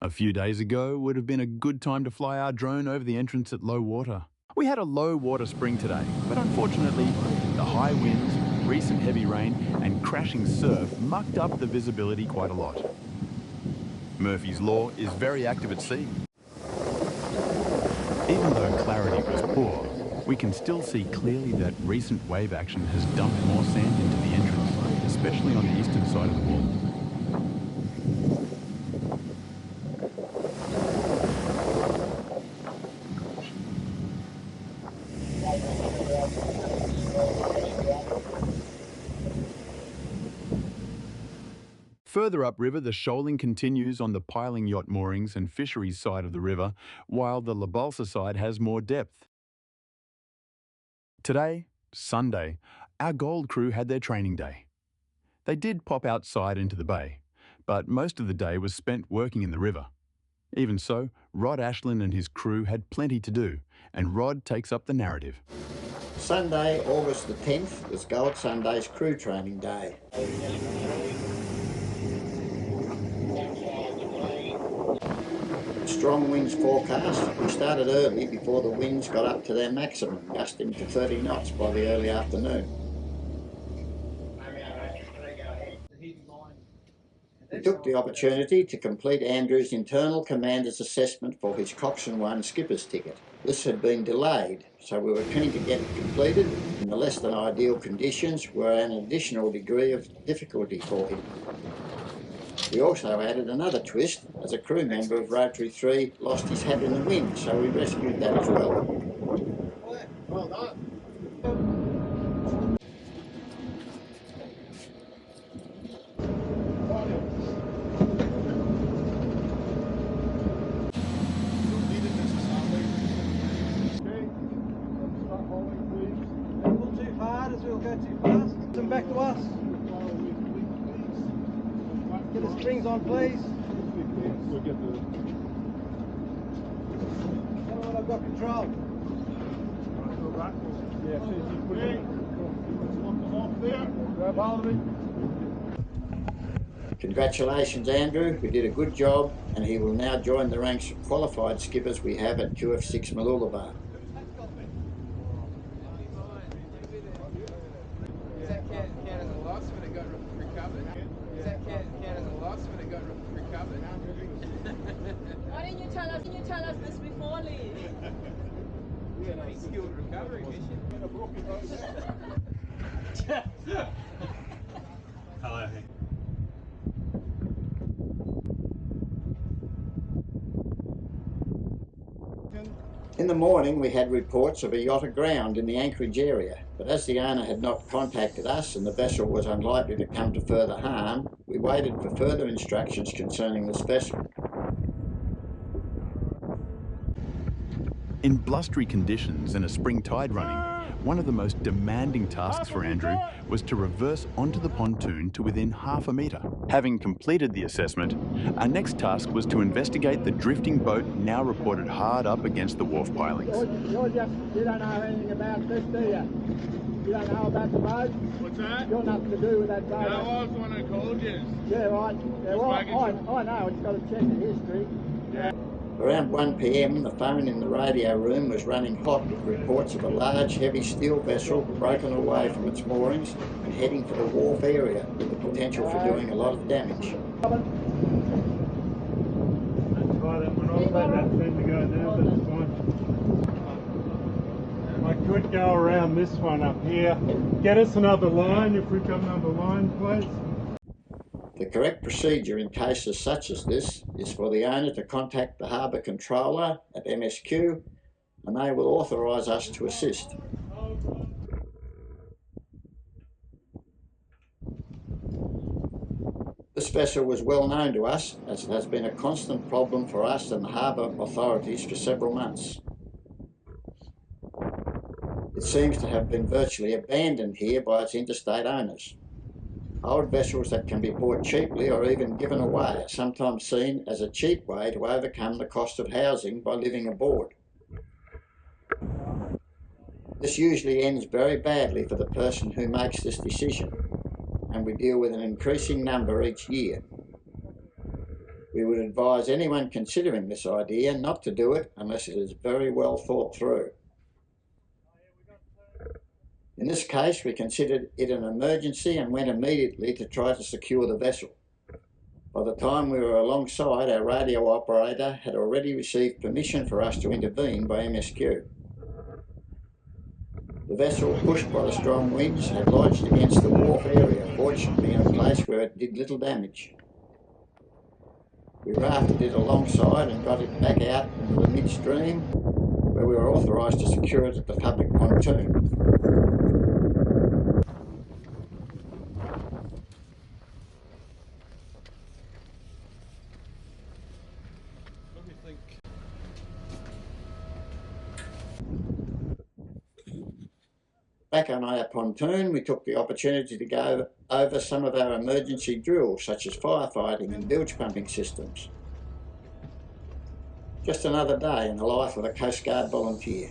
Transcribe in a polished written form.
A few days ago would have been a good time to fly our drone over the entrance at low water. We had a low water spring today, but unfortunately, the high winds, recent heavy rain and crashing surf mucked up the visibility quite a lot. Murphy's Law is very active at sea. Even though clarity was poor, we can still see clearly that recent wave action has dumped more sand into the entrance, especially on the eastern side of the wall. Further upriver, the shoaling continues on the piling yacht moorings and fisheries side of the river, while the La Balsa side has more depth. Today, Sunday, our gold crew had their training day. They did pop outside into the bay, but most of the day was spent working in the river. Even so, Rod Ashland and his crew had plenty to do, and Rod takes up the narrative. Sunday, August the 10th, was Gold Sunday's crew training day. Strong winds forecast. We started early before the winds got up to their maximum, gusting to 30 knots by the early afternoon. We took the opportunity to complete Andrew's internal commander's assessment for his Coxswain 1 skipper's ticket. This had been delayed, so we were keen to get it completed, and the less than ideal conditions were an additional degree of difficulty for him. We also added another twist, as a crew member of Rotary 3 lost his hat in the wind, so we rescued that as well. Well done. Pull too hard as we'll go too fast. Come back to us. Get the strings on, please. We'll get the... Tell me when I've got control. Yeah, so you put it off there. Grab hold of it. Congratulations, Andrew. We did a good job, and he will now join the ranks of qualified skippers we have at QF6 Mooloolaba. Is that count as a loss when it got recovered? Is that count as a loss when it got recovered? Why didn't you tell us this before, Lee? Pretty skilled recovery mission. Hello. In the morning, we had reports of a yacht aground in the anchorage area, but as the owner had not contacted us and the vessel was unlikely to come to further harm, we waited for further instructions concerning this vessel. In blustery conditions and a spring tide running, one of the most demanding tasks for Andrew was to reverse onto the pontoon to within half a metre. Having completed the assessment, our next task was to investigate the drifting boat now reported hard up against the wharf pilings. You don't know anything about this, do you? You don't know about the boat? What's that? You're nothing to do with that boat. No, I was the one who called you. Yeah, right. Yeah, well, I know, it's got to check the history. Yeah. Around 1 p.m, the phone in the radio room was running hot with reports of a large, heavy steel vessel broken away from its moorings and heading for the wharf area with the potential for doing a lot of damage. That's right, we're not about that thing to go now, but it's fine. I could go around this one up here. Get us another line, if we've got another line, please. The correct procedure in cases such as this is for the owner to contact the harbour controller at MSQ, and they will authorise us to assist. This vessel was well known to us, as it has been a constant problem for us and the harbour authorities for several months. It seems to have been virtually abandoned here by its interstate owners. Old vessels that can be bought cheaply or even given away are sometimes seen as a cheap way to overcome the cost of housing by living aboard. This usually ends very badly for the person who makes this decision, and we deal with an increasing number each year. We would advise anyone considering this idea not to do it unless it is very well thought through. In this case, we considered it an emergency and went immediately to try to secure the vessel. By the time we were alongside, our radio operator had already received permission for us to intervene by MSQ. The vessel, pushed by the strong winds, had lodged against the wharf area, fortunately in a place where it did little damage. We rafted it alongside and got it back out into the midstream, where we were authorised to secure it at the public pontoon. Back on our pontoon, we took the opportunity to go over some of our emergency drills, such as firefighting and bilge pumping systems. Just another day in the life of a Coast Guard volunteer.